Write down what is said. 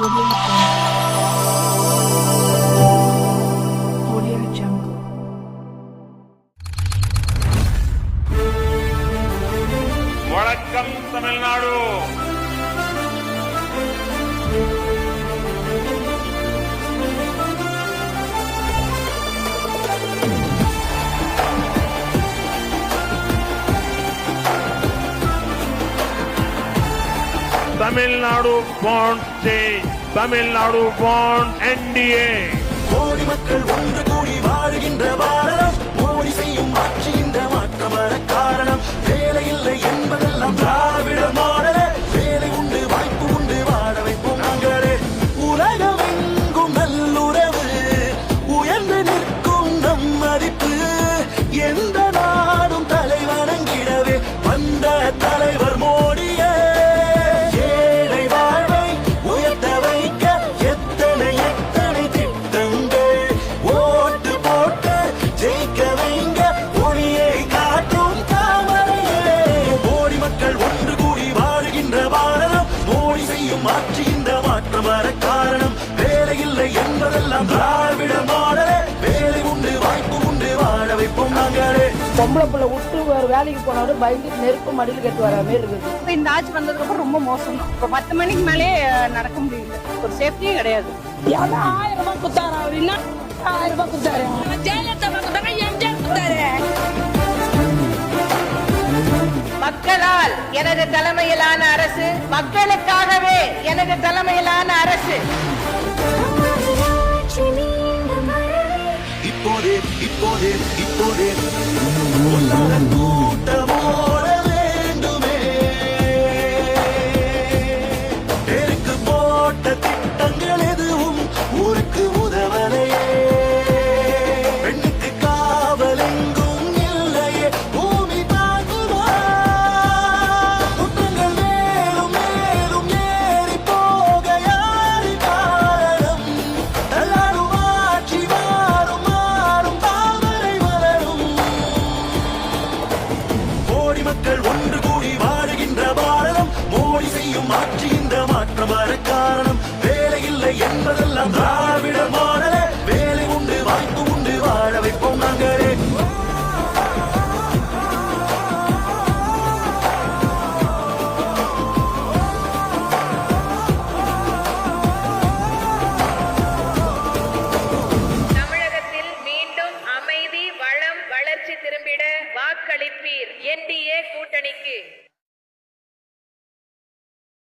வணக்கம் Tamil Nadu. Tamil Nadu bond state, Tamil Nadu bond NDA. கோடி மக்கள் ஒன்று கூடி வாழுகின்ற பாரதம், மோடி செய்யும் ஆட்சி இந்த மாற்றம் வர காரணம். வேலை இல்லை என்பதெல்லாம் திராவிட மாடலே, வேலை உண்டு வாய்ப்பு உண்டு வாழ வைப்போம் நாங்களே. உலகம் எங்கும் நல்லுறவு உயர்ந்து நிற்கும் நம் மதிப்பு, எந்த நாடும் தலை வணங்கிடவே வந்த தலைவர் மோடியே. மாற்றி இந்த மாற்றம் வர காரணம், வேலை இல்லை என்பதெல்லாம் திராவிட மாடலே, வேலை உண்டு வாய்ப்பு உண்டு வாழ வைப்போம் நாங்களே. பொம்பளை பிள்ளை விட்டு வேறு வேலைக்கு போனாலும் பயந்து நெருப்பு மடியில் கட்டு வர மாதிரி இருக்குது. இந்த ஆட்சி வந்ததுக்கு அப்புறம் ரொம்ப மோசம். இப்போ 10 மணிக்கு மேலே நடக்க முடியல, ஒரு சேஃப்டியும் கிடையாது. 1000 ரூபாய் குத்தாரு அப்படின்னா 1000 ரூபாய் குத்தாரு, ஜெயலலிதா குத்தாரு, எம்ஜிஆர் குத்தாரு. மக்களால் எனது தலைமையிலான அரசு, மக்களுக்காகவே எனது தலைமையிலான அரசு. இப்போதே இப்போதே இப்போதே கூட்டமோட வேண்டுமே, பேருக்கு போட்ட திட்டங்கள் எதுவும் ஊருக்கு உதவலையே. பெண்ணுக்கு காவல் எங்கும் இல்லையே, பூமி தாங்குமா? குற்றங்கள் மேலும் மேலும் ஏறி போக யாரு காரணம்? எல்லாரும் ஆட்சி மாறும் மாறும் தாமரை வளரும். கோடி மக்கள் ஒன்று கூடி வாழுகின்ற பாரதம், மோடி செய்யும் ஆட்சி இந்த மாற்றம் வர காரணம். வேலை இல்லை என்பதெல்லாம்